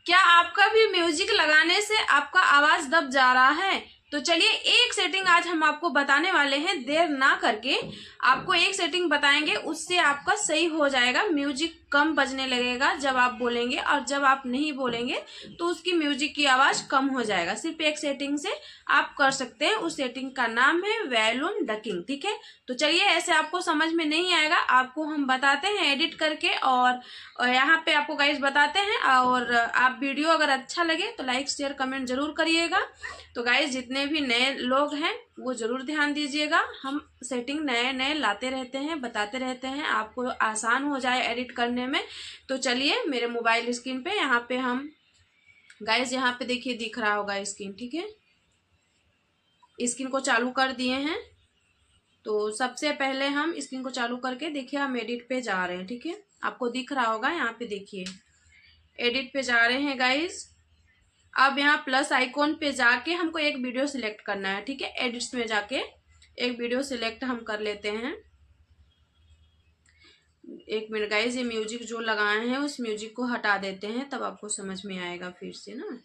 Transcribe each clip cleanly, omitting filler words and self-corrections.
क्या आपका भी म्यूजिक लगाने से आपका आवाज दब जा रहा है? तो चलिए एक सेटिंग आज हम आपको बताने वाले हैं, देर ना करके आपको एक सेटिंग बताएंगे, उससे आपका सही हो जाएगा। म्यूजिक कम बजने लगेगा जब आप बोलेंगे, और जब आप नहीं बोलेंगे तो उसकी म्यूजिक की आवाज कम हो जाएगा। सिर्फ एक सेटिंग से आप कर सकते हैं। उस सेटिंग का नाम है वॉल्यूम डकिंग, ठीक है। तो चलिए, ऐसे आपको समझ में नहीं आएगा, आपको हम बताते हैं एडिट करके, और यहाँ पे आपको गाइस बताते हैं। और आप वीडियो अगर अच्छा लगे तो लाइक शेयर कमेंट जरूर करिएगा। तो गाइस, जितने भी नए लोग हैं वो जरूर ध्यान दीजिएगा। हम सेटिंग नए नए लाते रहते हैं, बताते रहते हैं, आपको आसान हो जाए एडिट करने में। तो चलिए, मेरे मोबाइल स्क्रीन पे यहाँ पे हम गाइस, यहाँ पे देखिए दिख रहा होगा स्क्रीन, ठीक है। स्क्रीन को चालू कर दिए हैं। तो सबसे पहले हम स्क्रीन को चालू करके देखिए हम एडिट पे जा रहे हैं, ठीक है। आपको दिख रहा होगा, यहाँ पे देखिए एडिट पे जा रहे हैं गाइस। अब यहाँ प्लस आइकॉन पे जाके हमको एक वीडियो सिलेक्ट करना है, ठीक है। एडिट्स में जाके एक वीडियो सिलेक्ट हम कर लेते हैं। एक मिनट गाइस, ये म्यूजिक जो लगाए हैं उस म्यूजिक को हटा देते हैं, तब आपको समझ में आएगा फिर से ना।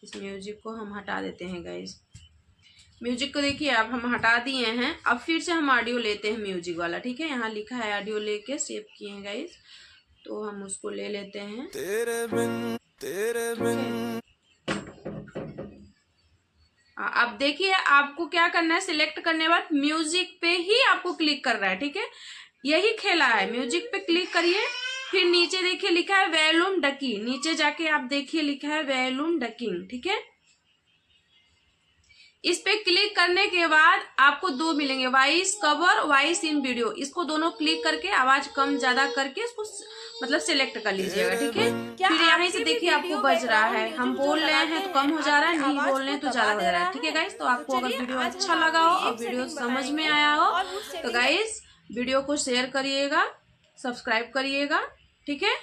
इस म्यूजिक को हम हटा देते हैं गाइस। म्यूजिक को देखिए अब हम हटा दिए हैं। अब फिर से हम ऑडियो लेते हैं म्यूजिक वाला, ठीक है। यहाँ लिखा है ऑडियो लेके सेव किए हैं गाइस, तो हम उसको ले लेते हैं। तेरे बिन अब देखिए आपको क्या करना है, सिलेक्ट करने के बाद म्यूजिक पे ही आपको क्लिक करना है, ठीक है। यही खेला है, म्यूजिक पे क्लिक करिए। फिर नीचे देखिए लिखा है वॉल्यूम डकी, नीचे जाके आप देखिए लिखा है वॉल्यूम डकिंग, ठीक है। इस पे क्लिक करने के बाद आपको दो मिलेंगे, voice cover, voice in video. इसको दोनों क्लिक करके आवाज कम ज्यादा करके इसको मतलब सिलेक्ट कर लीजिएगा, ठीक है। फिर यहाँ से देखिए आपको बज रहा है, हम बोल रहे हैं तो कम हो जा रहा है, नहीं बोल रहे हैं तो ज्यादा हो जा रहा है, ठीक है गाइस। तो आपको अगर वीडियो अच्छा लगा हो और वीडियो समझ में आया हो तो गाइस वीडियो को शेयर करिएगा, सब्सक्राइब करिएगा, ठीक है।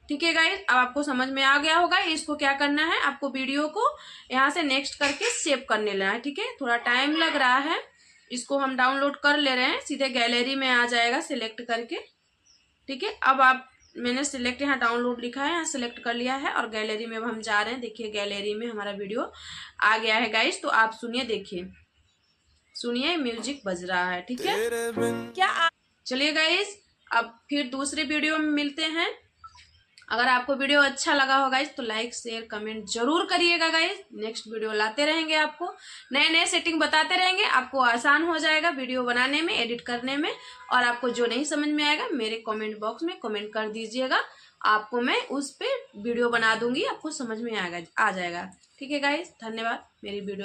ठीक है गाइस, अब आपको समझ में आ गया होगा। इसको क्या करना है, आपको वीडियो को यहाँ से नेक्स्ट करके सेव करने लेना है, ठीक है। थोड़ा टाइम लग रहा है, इसको हम डाउनलोड कर ले रहे हैं, सीधे गैलरी में आ जाएगा सिलेक्ट करके, ठीक है। अब आप मैंने सिलेक्ट यहाँ डाउनलोड लिखा है, यहाँ सिलेक्ट कर लिया है और गैलरी में अब हम जा रहे हैं। देखिए गैलरी में हमारा वीडियो आ गया है गाइस। तो आप सुनिए, देखिए सुनिए म्यूजिक बज रहा है, ठीक है। क्या चलिए गाइस, अब फिर दूसरे वीडियो में मिलते हैं। अगर आपको वीडियो अच्छा लगा हो गाइस तो लाइक शेयर कमेंट जरूर करिएगा गाइस। नेक्स्ट वीडियो लाते रहेंगे, आपको नए नए सेटिंग बताते रहेंगे, आपको आसान हो जाएगा वीडियो बनाने में, एडिट करने में। और आपको जो नहीं समझ में आएगा मेरे कमेंट बॉक्स में कमेंट कर दीजिएगा, आपको मैं उस पे वीडियो बना दूंगी, आपको समझ में आ जाएगा, ठीक है गाइस। धन्यवाद मेरी वीडियो